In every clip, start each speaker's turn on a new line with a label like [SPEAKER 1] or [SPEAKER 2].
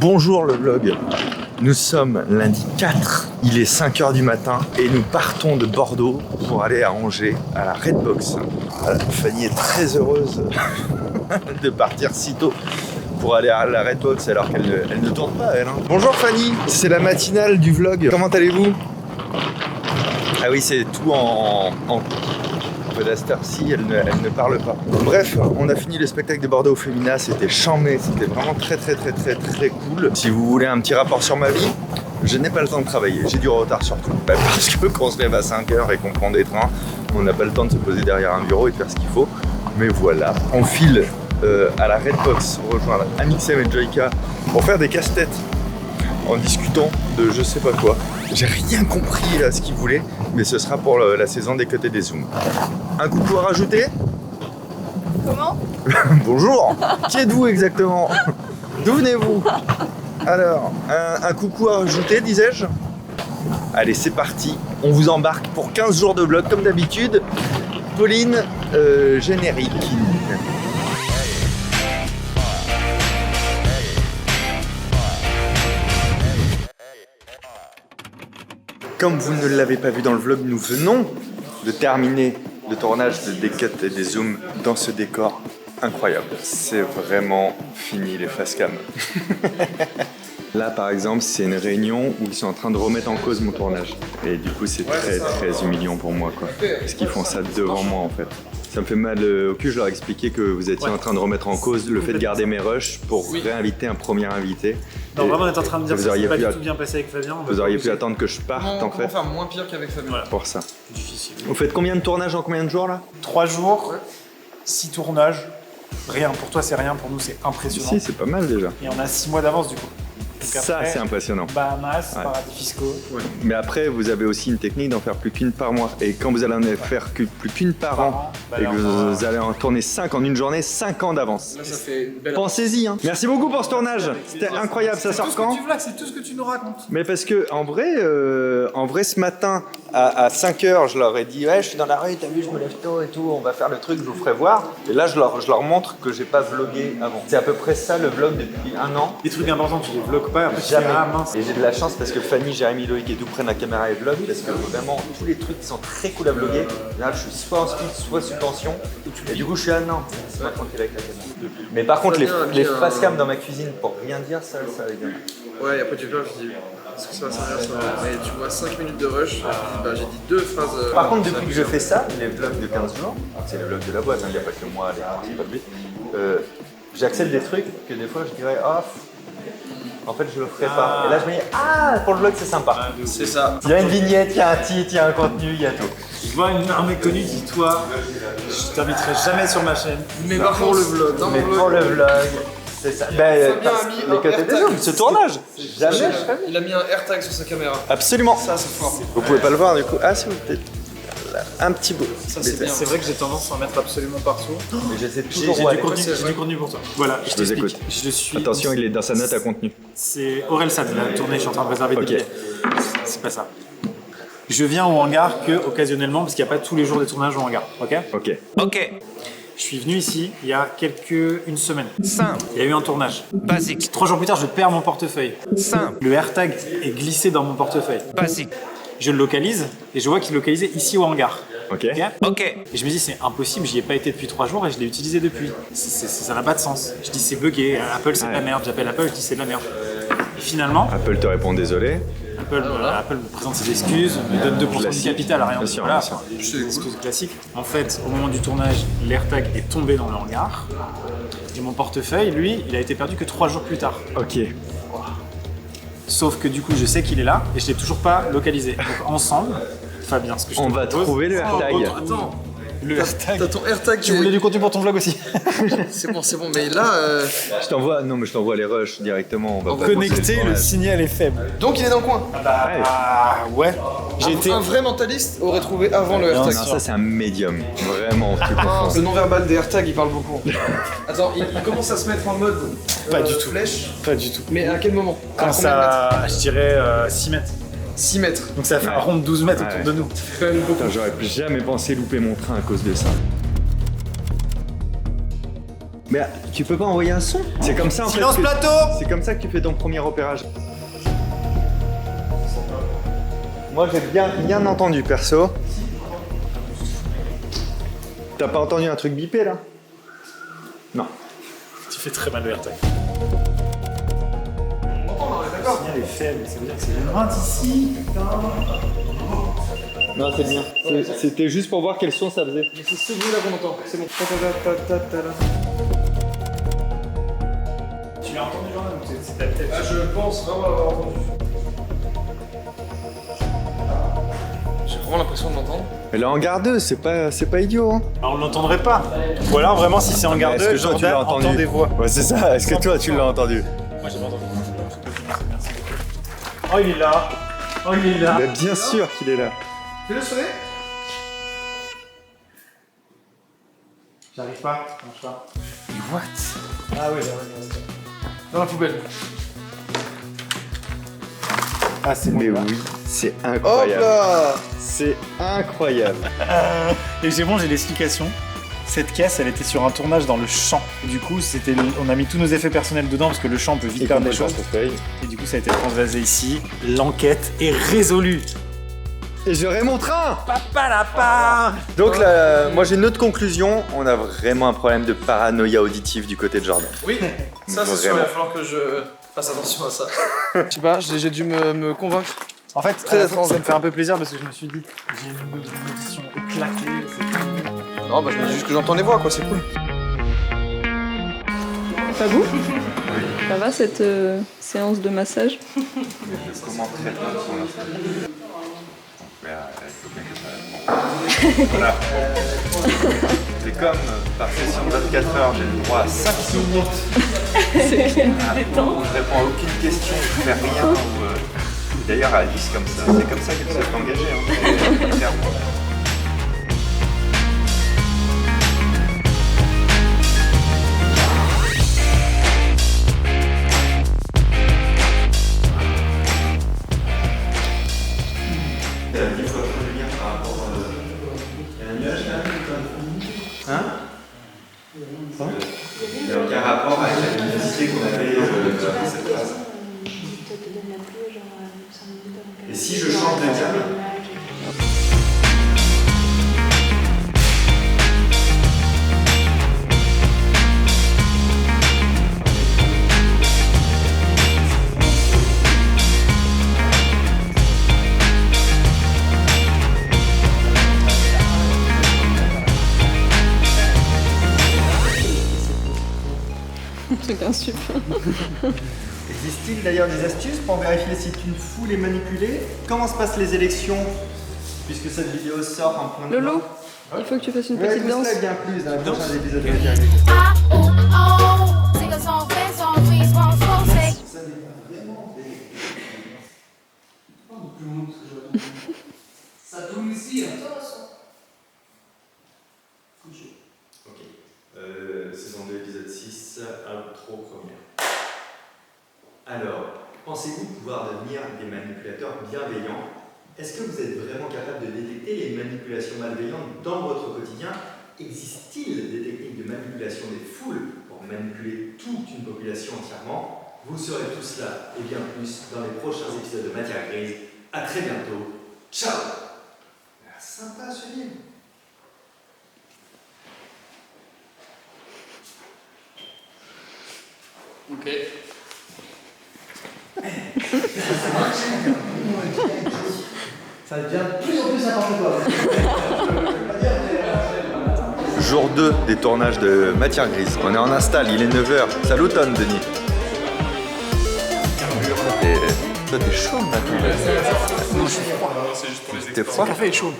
[SPEAKER 1] Bonjour le vlog, nous sommes lundi 4, il est 5h du matin et nous partons de Bordeaux pour aller à Angers, à la Redbox. Voilà, Fanny est très heureuse de partir si tôt pour aller à la Redbox alors qu'elle ne tourne pas elle. Bonjour Fanny, c'est la matinale du vlog, comment allez-vous? Ah oui, c'est tout en à cette heure-ci, elle ne parle pas. Bref, on a fini le spectacle de Bordeaux au Fémina, c'était chambé, c'était vraiment très cool. Si vous voulez un petit rapport sur ma vie, je n'ai pas le temps de travailler, j'ai du retard surtout. Parce que quand on se lève à 5h et qu'on prend des trains, on n'a pas le temps de se poser derrière un bureau et de faire ce qu'il faut. Mais voilà, on file à la Redbox rejoindre Amixem et Joyka pour faire des casse-têtes en discutant de je sais pas quoi. J'ai rien compris à ce qu'ils voulaient, mais ce sera pour la saison des cotés des zooms. Un coucou à rajouter?
[SPEAKER 2] Comment?
[SPEAKER 1] Bonjour. Qui êtes-vous exactement? D'où venez-vous? Alors, un coucou à rajouter, disais-je? Allez, c'est parti. On vous embarque pour 15 jours de vlog comme d'habitude. Pauline, générique. Comme vous ne l'avez pas vu dans le vlog, nous venons de terminer le tournage des cuts et des zooms dans ce décor incroyable. C'est vraiment fini les facecam. Là par exemple, c'est une réunion où ils sont en train de remettre en cause mon tournage. Et du coup, c'est très humiliant pour moi, quoi. Parce qu'ils font ça devant moi en fait. Ça me fait mal au cul, je leur ai expliqué que vous étiez en train de remettre en cause le fait de garder mes rushs pour réinviter un premier invité.
[SPEAKER 3] Non, vraiment, on est en train de dire que ça s'est pas du tout bien passé avec Fabien.
[SPEAKER 1] Vous auriez pu attendre que je parte en fait.
[SPEAKER 4] Comment faire moins pire qu'avec Fabien?
[SPEAKER 3] Voilà.
[SPEAKER 1] Pour ça.
[SPEAKER 3] Difficile.
[SPEAKER 1] Vous faites combien de tournages en combien de jours là?
[SPEAKER 3] 3 jours, 6 tournages. Rien, pour toi c'est rien, pour nous c'est impressionnant.
[SPEAKER 1] Si, c'est pas mal déjà.
[SPEAKER 3] Et on a 6 mois d'avance du coup. Donc
[SPEAKER 1] Ça,
[SPEAKER 3] après,
[SPEAKER 1] c'est impressionnant.
[SPEAKER 3] Bahamas,
[SPEAKER 1] Ouais.
[SPEAKER 3] paradis fiscaux.
[SPEAKER 4] Ouais.
[SPEAKER 1] Mais après, vous avez aussi une technique d'en faire plus qu'une par mois. Et quand vous allez en faire plus qu'une par an,
[SPEAKER 3] Bah,
[SPEAKER 1] et
[SPEAKER 3] là,
[SPEAKER 1] que
[SPEAKER 3] on
[SPEAKER 1] vous allez en tourner 5 en une journée, 5 ans d'avance.
[SPEAKER 4] Là, ça fait une belle.
[SPEAKER 1] Pensez-y, hein. Merci beaucoup pour ce tournage. C'était incroyable. Ça sort quand?
[SPEAKER 3] C'est tout ce que tu nous racontes.
[SPEAKER 1] Mais parce que en vrai, ce matin à 5h, je leur ai dit ouais, je suis dans la rue, t'as vu, je me lève tôt et tout, on va faire le truc, je vous ferai voir. Et là, je leur montre que j'ai pas vlogué avant. C'est à peu près ça le vlog depuis un an.
[SPEAKER 3] Des trucs importants, tu les vlogs pas, après tu
[SPEAKER 1] Jamais.
[SPEAKER 3] fais ah mince.
[SPEAKER 1] Et j'ai de la chance parce que Fanny, Jérémy, Loïc et tout prennent la caméra et vlog parce que vraiment tous les trucs qui sont très cool à vloguer, là je suis soit en speed, soit sous tension. Et du coup je suis à non, c'est pas tranquille avec la caméra. Mais par contre les facecam dans ma cuisine pour rien dire, ça rigole.
[SPEAKER 4] Ouais, et après tu pleures, je dis est-ce que ça va servir ça? Mais tu vois 5 minutes de rush, bah, j'ai dit 2 phrases.
[SPEAKER 1] Par contre depuis que je fais ça, les vlogs de 15 jours, c'est les vlogs de la boîte, il n'y a pas que moi, c'est pas de lui, j'accepte des trucs que des fois je dirais ah, en fait, je le ferai pas. Et là, je me dis, ah, pour le vlog, c'est sympa.
[SPEAKER 4] C'est ça.
[SPEAKER 1] Il y a une vignette, il y a un titre, il y a un contenu, il y a tout.
[SPEAKER 3] Je vois un mec connu qui dit toi, je t'inviterai jamais sur ma chaîne.
[SPEAKER 4] Mais par contre, le vlog, dans
[SPEAKER 1] Mais
[SPEAKER 4] mon
[SPEAKER 1] pour
[SPEAKER 4] vlog,
[SPEAKER 1] le vlog, c'est ça. Ben,
[SPEAKER 4] Fabien a mis
[SPEAKER 1] les
[SPEAKER 4] un
[SPEAKER 1] côtés des
[SPEAKER 4] AirTag.
[SPEAKER 1] zooms, ce tournage. Jamais je ferais.
[SPEAKER 4] il a mis un AirTag sur sa caméra.
[SPEAKER 1] Absolument.
[SPEAKER 4] Ça, c'est fort.
[SPEAKER 1] Vous pouvez pas le voir du coup. Ah, si vous peut-être. Un petit bout.
[SPEAKER 4] Ça, c'est bien.
[SPEAKER 3] C'est vrai que j'ai tendance à en mettre absolument partout.
[SPEAKER 1] Mais j'essaie
[SPEAKER 3] J'ai
[SPEAKER 1] toujours.
[SPEAKER 3] du
[SPEAKER 1] Ouais,
[SPEAKER 3] contenu,
[SPEAKER 4] c'est
[SPEAKER 3] j'ai
[SPEAKER 4] vrai.
[SPEAKER 3] du contenu pour toi. Voilà, je
[SPEAKER 1] vous
[SPEAKER 3] t'explique.
[SPEAKER 1] écoute.
[SPEAKER 3] Je suis.
[SPEAKER 1] Attention, il est dans sa note à contenu.
[SPEAKER 3] C'est Orelsan, la tournée, je suis en train de réserver des
[SPEAKER 1] Ok.
[SPEAKER 3] billets. C'est pas ça. Je viens au hangar que occasionnellement, parce qu'il n'y a pas tous les jours des tournages au hangar, ok?
[SPEAKER 1] Ok.
[SPEAKER 5] Ok,
[SPEAKER 3] Je suis venu ici il y a une semaine.
[SPEAKER 5] simple,
[SPEAKER 3] Il y a eu un tournage.
[SPEAKER 5] basique,
[SPEAKER 3] 3 jours plus tard, je perds mon portefeuille.
[SPEAKER 5] simple,
[SPEAKER 3] Le AirTag est glissé dans mon portefeuille.
[SPEAKER 5] basique.
[SPEAKER 3] Je le localise et je vois qu'il est localisé ici au hangar.
[SPEAKER 1] Ok.
[SPEAKER 5] Ok,
[SPEAKER 3] Et je me dis, c'est impossible, j'y ai pas été depuis 3 jours et je l'ai utilisé depuis. Ça n'a pas de sens. Je dis, c'est bugué, Apple c'est de la merde. J'appelle Apple, je dis, c'est de la merde. Et finalement,
[SPEAKER 1] Apple te répond désolé.
[SPEAKER 3] Apple me présente ses excuses, me donne 2% du
[SPEAKER 1] Classique.
[SPEAKER 3] capital, rien.
[SPEAKER 1] Bien sûr,
[SPEAKER 3] Voilà,
[SPEAKER 1] bien sûr.
[SPEAKER 3] c'est des excuses classiques. En fait, au moment du tournage, l'AirTag est tombé dans le hangar. Et mon portefeuille, lui, il a été perdu que 3 jours plus tard.
[SPEAKER 1] Ok.
[SPEAKER 3] Sauf que du coup, je sais qu'il est là et je l'ai toujours pas localisé. Donc ensemble, Fabien, ce que je te
[SPEAKER 1] On va
[SPEAKER 3] propose-
[SPEAKER 1] trouver le AirTag.
[SPEAKER 4] Attends,
[SPEAKER 3] Le AirTag.
[SPEAKER 4] t'as ton AirTag.
[SPEAKER 3] Tu voulais du contenu pour ton vlog aussi.
[SPEAKER 4] C'est bon, mais là.
[SPEAKER 1] Je t'envoie. Non, mais je t'envoie les rushs directement. On va pas
[SPEAKER 3] Connecté,
[SPEAKER 1] bosser
[SPEAKER 3] le
[SPEAKER 1] tournage.
[SPEAKER 3] signal est faible.
[SPEAKER 4] Donc il est dans le coin.
[SPEAKER 3] Ouais. J'ai été.
[SPEAKER 4] Un vrai mentaliste aurait trouvé avant le
[SPEAKER 1] Non,
[SPEAKER 4] AirTag.
[SPEAKER 1] ça c'est un médium. Vraiment, tu
[SPEAKER 4] Ah,
[SPEAKER 1] confonds.
[SPEAKER 4] le non-verbal des AirTags, il parle beaucoup. Attends, il commence à se mettre en mode.
[SPEAKER 3] Pas du tout.
[SPEAKER 4] Flèche.
[SPEAKER 3] Pas du tout.
[SPEAKER 4] Mais à quel moment?
[SPEAKER 3] Quand
[SPEAKER 4] À combien de mètres?
[SPEAKER 3] ça, je dirais 6 mètres.
[SPEAKER 4] 6 mètres.
[SPEAKER 3] Donc ça fait un
[SPEAKER 1] Ouais.
[SPEAKER 3] rond de 12 mètres
[SPEAKER 1] Ouais.
[SPEAKER 3] autour de nous.
[SPEAKER 4] C'est quand même beaucoup.
[SPEAKER 1] Putain, j'aurais jamais pensé louper mon train à cause de ça. Mais tu peux pas envoyer un son? C'est comme ça en
[SPEAKER 3] Silence
[SPEAKER 1] fait.
[SPEAKER 3] plateau!
[SPEAKER 1] C'est comme ça que tu fais ton premier repérage. Moi j'ai bien rien entendu perso. T'as pas entendu un truc bipé là? Non.
[SPEAKER 3] Tu fais très mal le AirTag. Le signal est faible, ça veut dire que c'est une rente ici.
[SPEAKER 1] Non, c'est bien. C'était juste pour voir quel son ça faisait.
[SPEAKER 4] Mais c'est ce bruit là qu'on entend, c'est bon.
[SPEAKER 3] Tu l'as entendu, Jordan, ou c'est ta tête?
[SPEAKER 4] Ah, je pense vraiment l'avoir entendu. J'ai vraiment l'impression de l'entendre.
[SPEAKER 1] Mais là en garde, c'est pas idiot. Hein.
[SPEAKER 3] Alors, on l'entendrait pas. Ou alors vraiment si c'est en garde,
[SPEAKER 1] Est-ce que toi tu l'as
[SPEAKER 3] Jordan
[SPEAKER 1] entendu?
[SPEAKER 3] entend des voix.
[SPEAKER 1] Ouais, c'est ça. Est-ce que toi tu l'as entendu?
[SPEAKER 3] Moi j'ai pas entendu. Oh il est là. Oh il est là.
[SPEAKER 1] Mais bien sûr qu'il est là.
[SPEAKER 4] Fais-le sonner.
[SPEAKER 3] J'arrive pas, ça marche pas.
[SPEAKER 1] What?
[SPEAKER 3] Ah oui, j'arrive.
[SPEAKER 4] Dans la poubelle.
[SPEAKER 3] Ah c'est bon.
[SPEAKER 1] Mais
[SPEAKER 3] là.
[SPEAKER 1] oui, c'est
[SPEAKER 4] Hop
[SPEAKER 1] incroyable.
[SPEAKER 4] là.
[SPEAKER 1] C'est incroyable.
[SPEAKER 3] Et j'ai l'explication. Cette caisse, elle était sur un tournage dans le champ. Du coup, on a mis tous nos effets personnels dedans parce que le champ peut vite perdre des choses. Et du coup, ça a été transvasé ici. L'enquête est résolue.
[SPEAKER 1] Et j'aurai mon train.
[SPEAKER 3] Papa la part.
[SPEAKER 1] Donc là, moi j'ai une autre conclusion. On a vraiment un problème de paranoïa auditive du côté de Jordan.
[SPEAKER 4] Oui, ça c'est sûr, il va falloir que je fasse attention à ça. Je sais pas, j'ai dû me convaincre.
[SPEAKER 3] En fait,
[SPEAKER 4] Très étrange.
[SPEAKER 3] ça me fait un peu plaisir parce que je me suis dit, j'ai une audition éclatée.
[SPEAKER 4] Non, bah je me dis juste que j'entends les voix, quoi, c'est cool.
[SPEAKER 2] Pas vous? Ça va cette séance de massage?
[SPEAKER 1] Comment traite Voilà. C'est comme par session de 24 heures, j'ai le droit à 5 minutes.
[SPEAKER 2] C'est clair,
[SPEAKER 1] On ne répond à aucune question, je fais rien. D'ailleurs, Alice, comme ça, c'est comme ça qu'elle s'est engagée. Hein. Clairement. Hein? Il n'y a aucun rapport avec la publicité qu'on avait dans cette phrase. Et si je change de gamme?
[SPEAKER 2] C'est un super.
[SPEAKER 1] Existe-t-il d'ailleurs des astuces pour vérifier si une foule est manipulée? Comment se passent les élections? Puisque cette vidéo sort en point de
[SPEAKER 2] Lolo,
[SPEAKER 1] vue.
[SPEAKER 2] il faut que tu fasses une
[SPEAKER 1] Ouais,
[SPEAKER 2] petite danse.
[SPEAKER 1] bien plus dans les prochains épisodes de
[SPEAKER 5] Sing a song, dance song, we won't forsake.
[SPEAKER 1] Ok. Saison 2, épisode 6, outro première. Alors, pensez-vous pouvoir devenir des manipulateurs bienveillants? Est-ce que vous êtes vraiment capable de détecter les manipulations malveillantes dans votre quotidien? Existe-t-il des techniques de manipulation des foules pour manipuler toute une population entièrement? Vous saurez tout cela et bien plus dans les prochains épisodes de Matière Grise. A très bientôt. Ciao! Sympa ce livre.
[SPEAKER 4] Ok.
[SPEAKER 1] Ça devient de plus en plus n'importe quoi. Jour 2 des tournages de Matière Grise. On est en install, il est 9h. Ça l'automne, Denis. Et toi, t'es chaud le matin.
[SPEAKER 4] Non, je suis froid. C'est juste pour les
[SPEAKER 1] T'es froid?
[SPEAKER 4] Le café est chaud.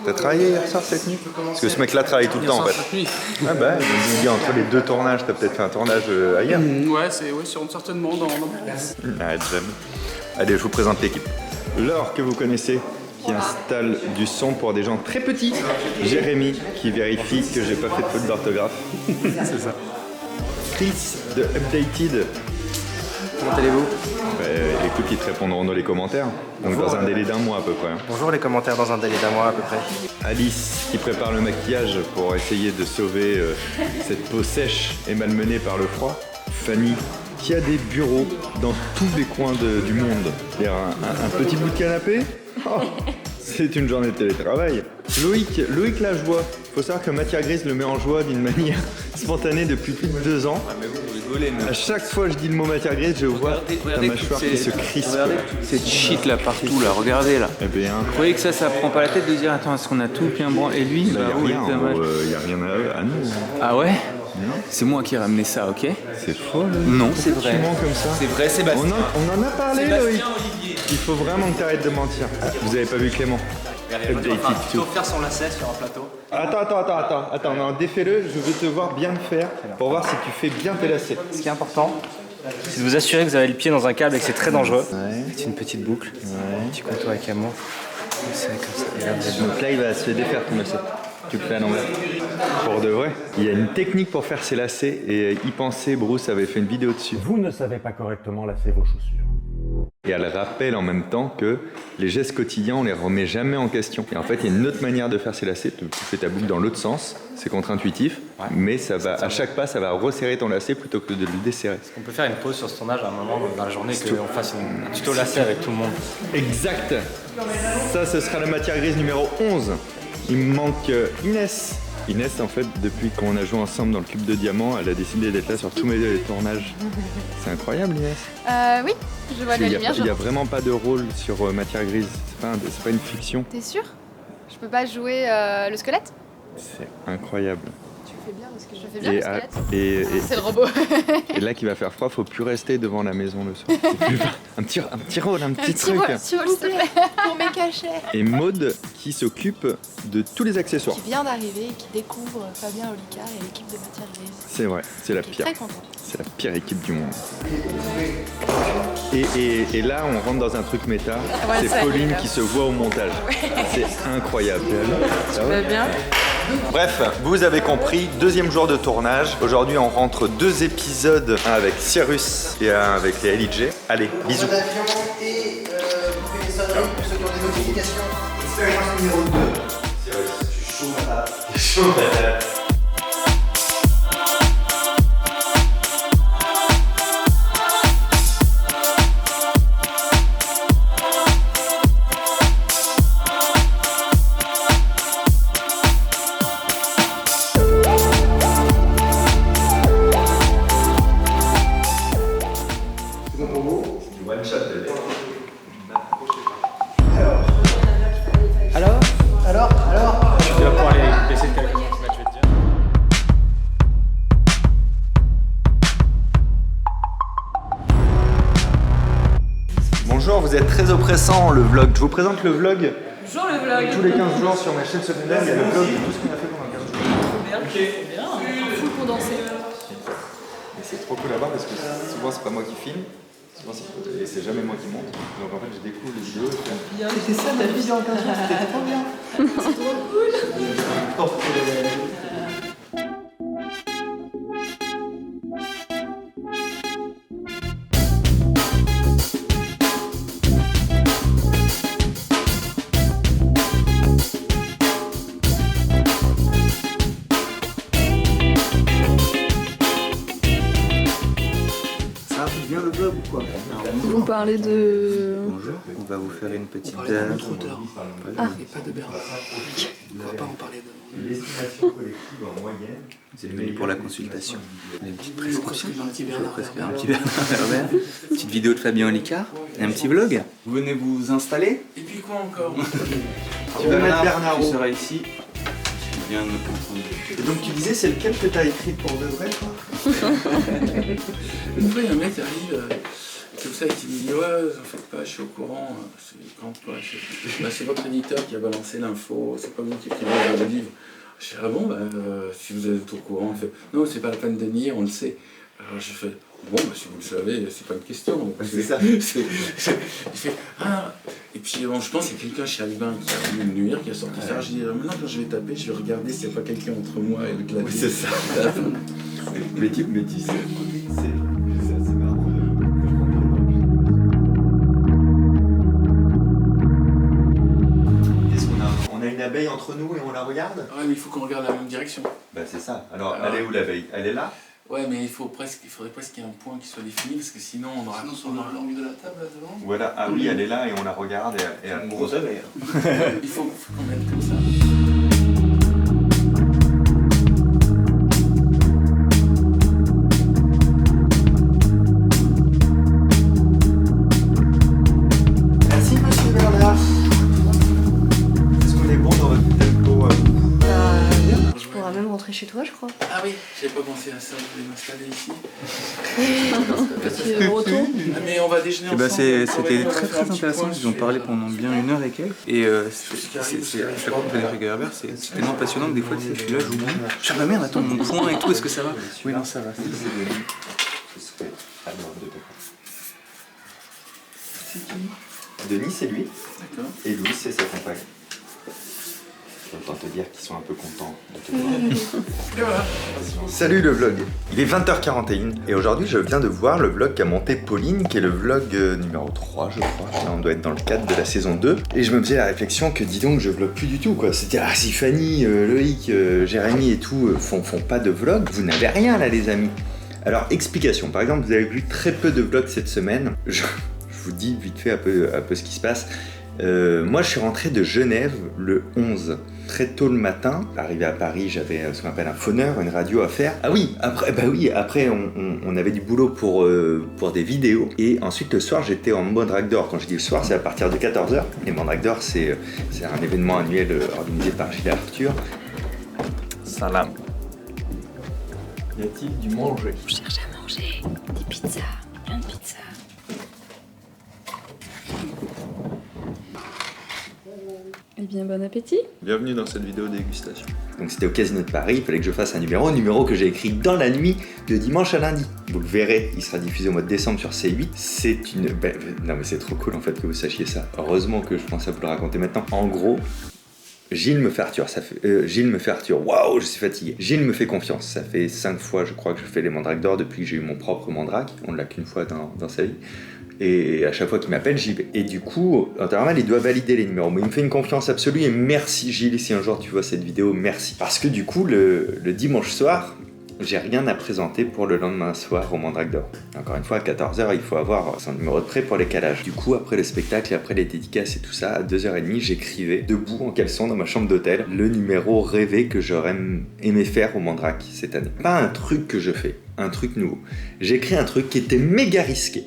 [SPEAKER 1] T'as travaillé hier soir cette nuit? Parce que ce mec-là travaille tout le temps en fait.
[SPEAKER 4] Cette nuit.
[SPEAKER 1] Ah bah, il me dit entre les deux tournages, t'as peut-être fait un tournage ailleurs.
[SPEAKER 4] Ouais, c'est certainement dans
[SPEAKER 1] Arrête jamais. Allez, je vous présente l'équipe. Laure, que vous connaissez, qui installe du son pour des gens très petits. Jérémy, qui vérifie que j'ai pas fait de faute d'orthographe. C'est ça. Chris, de Updated.
[SPEAKER 4] Comment allez-vous?
[SPEAKER 1] Ouais, écoute, ils te répondront dans les commentaires. Donc dans un délai d'un mois à peu près.
[SPEAKER 6] Bonjour les commentaires dans un délai d'un mois à peu près.
[SPEAKER 1] Alice qui prépare le maquillage pour essayer de sauver cette peau sèche et malmenée par le froid. Fanny qui a des bureaux dans tous les coins du monde. Il y a un petit bout de canapé. Oh, c'est une journée de télétravail. Loïc la joie. Faut savoir que Matière Grise le met en joie d'une manière spontanée depuis plus de 2 ans.
[SPEAKER 7] Ah mais vous rigolez mais...
[SPEAKER 1] À chaque fois que je dis le mot Matière Grise, je vois ta mâchoire qui se crispe.
[SPEAKER 7] Regardez toute cette shit là partout là, regardez là.
[SPEAKER 1] Eh bien,
[SPEAKER 7] Vous croyez que ça prend pas la tête de dire attends est-ce qu'on a tout bien branlé et lui
[SPEAKER 1] il n'y a
[SPEAKER 7] oui,
[SPEAKER 1] rien à nous.
[SPEAKER 7] Ah ouais?
[SPEAKER 1] Non.
[SPEAKER 7] C'est moi qui ai ramené ça, ok?
[SPEAKER 1] C'est faux, Loïc.
[SPEAKER 7] Non, c'est vrai.
[SPEAKER 1] Tu mens comme ça.
[SPEAKER 7] C'est vrai, Sébastien.
[SPEAKER 1] On en a parlé, Loïc. Il faut vraiment que tu arrêtes de mentir. Vous avez pas vu Clément?
[SPEAKER 6] Il faut faire son lacet sur un plateau.
[SPEAKER 1] Attends, non, défais-le, je veux te voir bien le faire pour voir si tu fais bien tes lacets.
[SPEAKER 6] Ce qui est important, c'est de vous assurer que vous avez le pied dans un câble et que c'est très dangereux.
[SPEAKER 1] Ouais.
[SPEAKER 6] C'est une petite boucle, un petit contour avec amour. C'est comme ça. Et là, vous êtes
[SPEAKER 1] Donc là, il va se défaire ton lacet. Tu le fais à l'envers. Pour de vrai. Il y a une technique pour faire ses lacets et y penser, Bruce avait fait une vidéo dessus.
[SPEAKER 8] Vous ne savez pas correctement lasser vos chaussures.
[SPEAKER 1] Et elle rappelle en même temps que les gestes quotidiens, on les remet jamais en question. Et en fait, il y a une autre manière de faire ses lacets. Tu fais ta boucle dans l'autre sens. C'est contre-intuitif. Ouais. Mais ça va, à chaque pas, ça va resserrer ton lacet plutôt que de le desserrer.
[SPEAKER 6] On peut faire une pause sur ce tournage à un moment dans la journée qu'on fasse un tuto lacet avec tout le monde.
[SPEAKER 1] Exact. Ça, ce sera la Matière Grise numéro 11. Il me manque Inès. Inès, en fait, depuis qu'on a joué ensemble dans le Cube de Diamant, elle a décidé d'être là sur tous mes tournages. C'est incroyable, Inès.
[SPEAKER 9] Oui, je vois de la lumière.
[SPEAKER 1] Il n'y a vraiment pas de rôle sur Matière Grise. C'est pas une fiction.
[SPEAKER 9] T'es sûr? Je peux pas jouer le squelette?
[SPEAKER 1] C'est incroyable.
[SPEAKER 9] Tu fais bien parce que je fais bien le squelette. C'est le robot.
[SPEAKER 1] Et là qu'il va faire froid, faut plus rester devant la maison le soir. Un petit rôle, un petit truc.
[SPEAKER 9] S'il vous plaît, pour mes cachets.
[SPEAKER 1] Et Maude qui s'occupe de tous les accessoires.
[SPEAKER 9] Qui vient d'arriver et qui découvre Fabien Olicard et l'équipe de Matière Grise.
[SPEAKER 1] C'est vrai, c'est la pire.
[SPEAKER 9] Très contente.
[SPEAKER 1] C'est la pire équipe du monde. Et là, on rentre dans un truc méta. Ouais, c'est Pauline qui se voit au montage. Ouais. C'est incroyable.
[SPEAKER 2] Ça va bien?
[SPEAKER 1] Bref, vous avez compris, 2e jour de tournage. Aujourd'hui, on rentre 2 épisodes, un avec Cyrus et un avec les LIJ. Allez, bisous.
[SPEAKER 10] Et vous faites ça pour ceux qui ont des notifications. Expérience numéro 2. Cyrus, je suis chaud, madame. Je suis chaud, madame.
[SPEAKER 6] Tu vas pouvoir aller baisser de quelques centimètres, je vais te dire.
[SPEAKER 1] Bonjour, vous êtes très oppressant le vlog. Je vous présente le vlog.
[SPEAKER 2] Bonjour le vlog.
[SPEAKER 1] Tous les 15 jours sur ma chaîne secondaire, il y a le vlog de tout ce qu'on a fait pendant 15 jours.
[SPEAKER 2] Trop bien. Ok. Bien. Full condensé.
[SPEAKER 1] Et c'est trop cool à voir parce que souvent c'est pas moi qui filme, souvent c'est jamais moi qui monte. Donc en fait je découvre les vidéos. C'était ça ta vie en 15 jours, c'était trop bien. C'est trop cool.
[SPEAKER 2] Vous parlez de...
[SPEAKER 7] Bonjour, on va vous faire une petite...
[SPEAKER 10] Trop tard.
[SPEAKER 2] Ah.
[SPEAKER 10] Pas de berbe. On va pas en parler de...
[SPEAKER 1] L'estimation collective en moyenne.
[SPEAKER 7] C'est venu pour la consultation. Une petite prescription.
[SPEAKER 10] Un petit Bernard Werber.
[SPEAKER 7] Un petit Bernard Werber. Petite vidéo de Fabien Olicard. Et un petit vlog. Vous venez vous installer.
[SPEAKER 10] Et puis quoi encore?
[SPEAKER 1] Tu veux mettre Bernard
[SPEAKER 7] Tu seras ici. Je viens de me comprendre.
[SPEAKER 1] Et donc tu disais c'est lequel que t'as écrit pour de vrai toi?
[SPEAKER 10] Une fois il y a un mec qui arrive comme ça et qui dit ouais en fait pas je suis au courant, c'est quand quoi, c'est votre éditeur qui a balancé l'info, c'est pas vous qui écrivez le livre. Je dis ah bon si vous êtes au courant, il fait non c'est pas la peine de nier, on le sait. Alors je fais bon si vous le savez, c'est pas une question.
[SPEAKER 1] C'est ça.
[SPEAKER 10] Il fait ah et puis bon je pense qu'il y a quelqu'un chez Albin qui a voulu me nuire, qui a sorti ça. Je dis maintenant quand je vais taper, je vais regarder s'il n'y a pas quelqu'un entre moi et le clavier.
[SPEAKER 1] Oui, c'est ça. Mais tu sais, c'est assez marrant. l'abeille entre nous et on la regarde?
[SPEAKER 10] Ouais, mais il faut qu'on regarde la même direction.
[SPEAKER 1] Bah c'est ça. Alors, elle est où l'abeille? Elle est là?
[SPEAKER 10] Ouais, mais il faudrait presque qu'il y ait un point qui soit défini parce que sinon on aura. Sinon, sur l'angle de la table là devant.
[SPEAKER 1] Voilà, ah oui, elle est là et on la regarde et elle
[SPEAKER 7] Une grosse abeille.
[SPEAKER 10] Il faut qu'on mette comme ça.
[SPEAKER 1] Merci monsieur Bernard. Est-ce qu'on est bon dans votre tempo?
[SPEAKER 9] Tu pourras même rentrer chez toi, je crois.
[SPEAKER 10] Ah oui, j'avais pas pensé à ça, je vais m'installer ici.
[SPEAKER 2] Petit retour.
[SPEAKER 10] Ah, mais on va déjeuner
[SPEAKER 7] Eh ben,
[SPEAKER 10] ensemble.
[SPEAKER 7] c'était très intéressant, ils ont parlé pendant bien 1 heure et quelques. Et à chaque fois que Frédéric Herbert, c'est tellement passionnant que des fois, tu sais, je suis là, j'oublie. Je suis ah bah merde, attends, mon point et tout, est-ce que ça va? Oui, non, ça va.
[SPEAKER 1] Ce serait adorable de te Denis, c'est lui.
[SPEAKER 10] D'accord.
[SPEAKER 1] Et Louis, c'est sa compagne. Autant te dire qu'ils sont un peu contents de te voir. Salut le vlog. Il est 20h41 et aujourd'hui je viens de voir le vlog qu'a monté Pauline, qui est le vlog numéro 3 je crois. Là on doit être dans le cadre de la saison 2. Et je me faisais la réflexion que dis donc je vlog plus du tout quoi. C'était si Fanny, Loïc, Jérémy et tout font pas de vlog, vous n'avez rien là les amis. Alors explication, par exemple vous avez vu très peu de vlogs cette semaine. Je vous dis vite fait un peu ce qui se passe. Moi je suis rentré de Genève le 11, très tôt le matin. Arrivé à Paris, j'avais ce qu'on appelle un phoneur, une radio à faire. Ah oui, après on avait du boulot pour des vidéos. Et ensuite le soir j'étais en Mandrake d'Or. Quand je dis le soir, c'est à partir de 14h. Et Mandrake d'Or c'est un événement annuel organisé par Gilles Arthur.
[SPEAKER 6] Salam.
[SPEAKER 1] Y a-t-il du manger?
[SPEAKER 9] Je cherche à manger des pizzas, plein de pizzas.
[SPEAKER 2] Eh bien, bon appétit.
[SPEAKER 1] Bienvenue dans cette vidéo dégustation. Donc c'était au Casino de Paris, il fallait que je fasse un numéro que j'ai écrit dans la nuit de dimanche à lundi. Vous le verrez, il sera diffusé au mois de décembre sur C8. C'est une... non mais c'est trop cool en fait que vous sachiez ça. Heureusement que je pense à vous le raconter maintenant. En gros, Gilles me fait Arthur, waouh, je suis fatigué. Gilles me fait confiance, ça fait 5 fois je crois que je fais les mandrakes d'or depuis que j'ai eu mon propre mandrake. On ne l'a qu'une fois dans sa vie. Et à chaque fois qu'il m'appelle, j'y vais. Et du coup, en temps normal, il doit valider les numéros. Mais il me fait une confiance absolue et merci Gilles, si un jour tu vois cette vidéo, merci. Parce que du coup, le dimanche soir, j'ai rien à présenter pour le lendemain soir au Mandrake d'Or. Encore une fois, à 14h, il faut avoir son numéro de prêt pour les calages. Du coup, après le spectacle et après les dédicaces et tout ça, à 2h30, j'écrivais, debout en caleçon dans ma chambre d'hôtel, le numéro rêvé que j'aurais aimé faire au Mandrake cette année. Pas un truc que je fais, un truc nouveau. J'ai écrit un truc qui était méga risqué.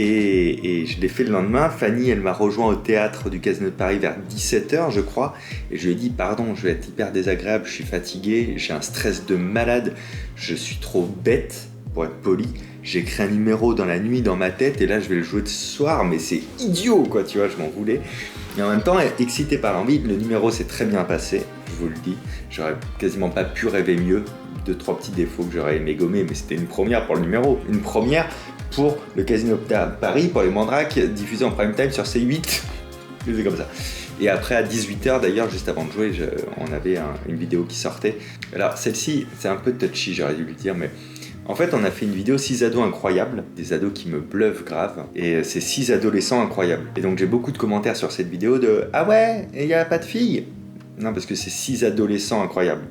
[SPEAKER 1] Et je l'ai fait le lendemain. Fanny, elle m'a rejoint au théâtre du Casino de Paris vers 17h, je crois. Et je lui ai dit, pardon, je vais être hyper désagréable, je suis fatigué, j'ai un stress de malade, je suis trop bête, pour être poli. J'ai écrit un numéro dans la nuit dans ma tête et là, je vais le jouer ce soir, mais c'est idiot, quoi, tu vois, je m'en voulais. Et en même temps, excité par l'envie, le numéro s'est très bien passé, je vous le dis. J'aurais quasiment pas pu rêver mieux. 2-3 petits défauts que j'aurais aimé gommer, mais c'était une première pour le numéro. Une première pour le Casino de Paris, pour les mandrakes, diffusé en prime time sur C8. C'est comme ça. Et après, à 18h, d'ailleurs, juste avant de jouer, on avait une vidéo qui sortait. Alors, celle-ci, c'est un peu touchy, j'aurais dû lui dire, mais en fait, on a fait une vidéo 6 ados incroyables, des ados qui me bluffent grave, et c'est 6 adolescents incroyables. Et donc, j'ai beaucoup de commentaires sur cette vidéo de « Ah ouais, et il n'y a pas de filles ?» Non, parce que c'est 6 adolescents incroyables.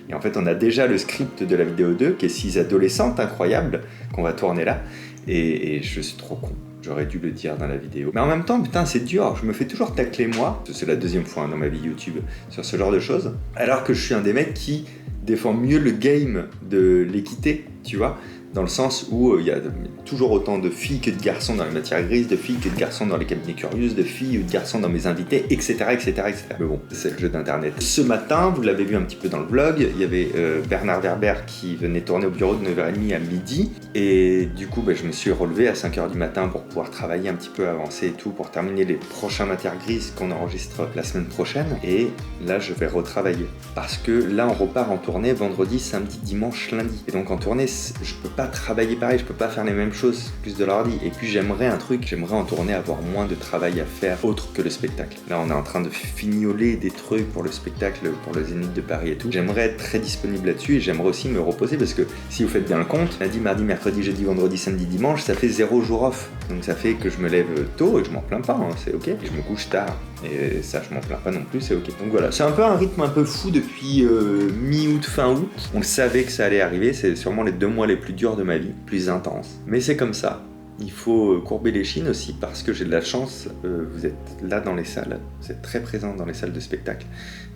[SPEAKER 1] Et en fait, on a déjà le script de la vidéo 2, qui est 6 adolescentes incroyables, qu'on va tourner là. Et je suis trop con. J'aurais dû le dire dans la vidéo. Mais en même temps, putain, c'est dur. Je me fais toujours tacler moi. C'est la 2e fois dans ma vie YouTube sur ce genre de choses. Alors que je suis un des mecs qui défend mieux le game de l'équité, tu vois. Dans le sens où il y a toujours autant de filles que de garçons dans les matières grises, de filles que de garçons dans les cabinets curieuses, de filles ou de garçons dans mes invités, etc. etc., etc. Mais bon, c'est le jeu d'internet. Ce matin, vous l'avez vu un petit peu dans le vlog, il y avait Bernard Werber qui venait tourner au bureau de 9h30 à midi. Et du coup, je me suis relevé à 5h du matin pour pouvoir travailler un petit peu, avancer et tout, pour terminer les prochaines matières grises qu'on enregistre la semaine prochaine. Et là, je vais retravailler. Parce que là, on repart en tournée vendredi, samedi, dimanche, lundi. Et donc en tournée, je peux pas travailler pareil, je peux pas faire les mêmes choses plus de l'ordi. Et puis j'aimerais en tournée avoir moins de travail à faire autre que le spectacle. Là on est en train de fignoler des trucs pour le spectacle, pour le Zénith de Paris et tout. J'aimerais être très disponible là-dessus et j'aimerais aussi me reposer parce que si vous faites bien le compte, lundi, mardi, mercredi, jeudi, vendredi, samedi, dimanche, ça fait 0 jour off. Donc ça fait que je me lève tôt et je m'en plains pas, hein, c'est ok. Et je me couche tard. Et ça, je m'en plains pas non plus, c'est ok. Donc voilà, c'est un peu un rythme un peu fou depuis mi-août, fin août. On le savait que ça allait arriver, c'est sûrement les 2 mois les plus durs de ma vie, plus intenses. Mais c'est comme ça. Il faut courber les chines aussi parce que j'ai de la chance, vous êtes là dans les salles, vous êtes très présents dans les salles de spectacle.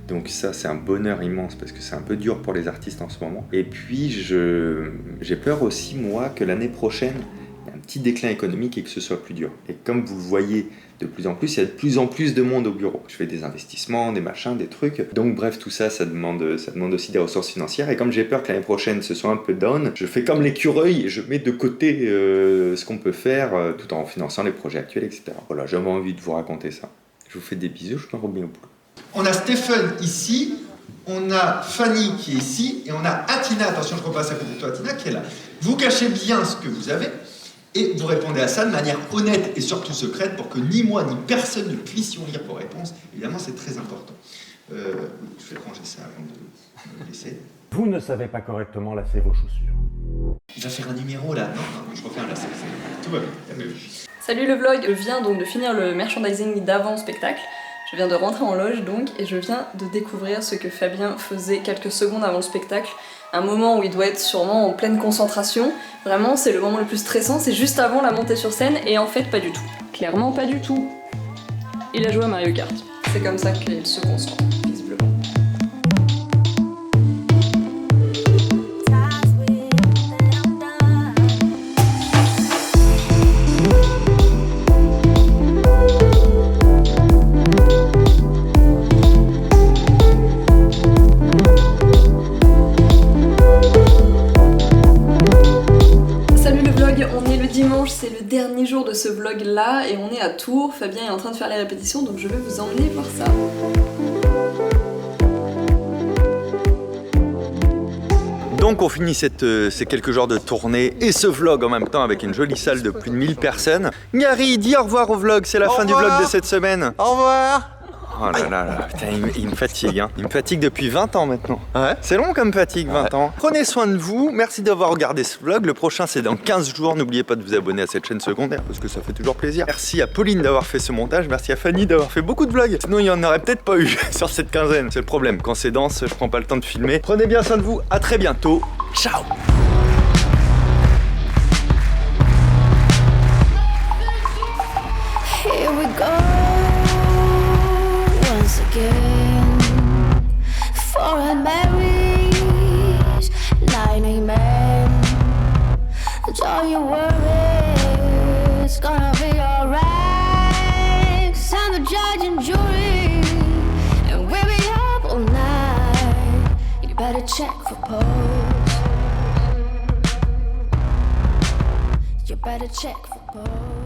[SPEAKER 1] Donc ça, c'est un bonheur immense parce que c'est un peu dur pour les artistes en ce moment. Et puis, j'ai peur aussi, moi, que l'année prochaine, il y a un petit déclin économique et que ce soit plus dur. Et comme vous le voyez de plus en plus, il y a de plus en plus de monde au bureau. Je fais des investissements, des machins, des trucs. Donc bref, tout ça, ça demande aussi des ressources financières. Et comme j'ai peur que l'année prochaine, ce soit un peu down, je fais comme l'écureuil et je mets de côté ce qu'on peut faire tout en finançant les projets actuels, etc. Voilà, j'avais envie de vous raconter ça. Je vous fais des bisous, je m'en remets au boulot.
[SPEAKER 11] On a Stéphane ici, on a Fanny qui est ici, et on a Atina, attention je repasse à côté de toi Atina, qui est là. Vous cachez bien ce que vous avez, et vous répondez à ça de manière honnête et surtout secrète pour que ni moi ni personne ne puissions lire vos réponses. Évidemment c'est très important. Je vais ranger ça avant de me laisser.
[SPEAKER 8] Vous ne savez pas correctement lasser vos chaussures.
[SPEAKER 11] Il va faire un numéro là, non, je refais un lacet, tout va bien.
[SPEAKER 2] Salut le vlog, je viens donc de finir le merchandising d'avant spectacle. Je viens de rentrer en loge donc et je viens de découvrir ce que Fabien faisait quelques secondes avant le spectacle. Un moment où il doit être sûrement en pleine concentration. Vraiment, c'est le moment le plus stressant, c'est juste avant la montée sur scène et en fait pas du tout. Clairement pas du tout. Il a joué à Mario Kart. C'est comme ça qu'il se concentre, visiblement. C'est le dernier jour de ce vlog là et on est à Tours, Fabien est en train de faire les répétitions donc je vais vous emmener voir ça.
[SPEAKER 1] Donc on finit ces quelques jours de tournée et ce vlog en même temps avec une jolie salle de plus de 1000 personnes. Gary, dis au revoir au vlog, c'est la fin du vlog de cette semaine.
[SPEAKER 12] Au revoir.
[SPEAKER 1] Oh là là là, putain, il me fatigue, hein. Il me fatigue depuis 20 ans maintenant. Ouais. C'est long comme fatigue, 20 ans. Prenez soin de vous, merci d'avoir regardé ce vlog. Le prochain c'est dans 15 jours, n'oubliez pas de vous abonner à cette chaîne secondaire parce que ça fait toujours plaisir. Merci à Pauline d'avoir fait ce montage, merci à Fanny d'avoir fait beaucoup de vlogs. Sinon il n'y en aurait peut-être pas eu sur cette quinzaine. C'est le problème, quand c'est dense, je prends pas le temps de filmer. Prenez bien soin de vous, à très bientôt. Ciao.
[SPEAKER 5] Here we go once again. Foreign berries, lying amen. Don't you worry, it's gonna be alright. 'Cause I'm the judge and jury, and we'll be up all night. You better check for pose. You better check for pose.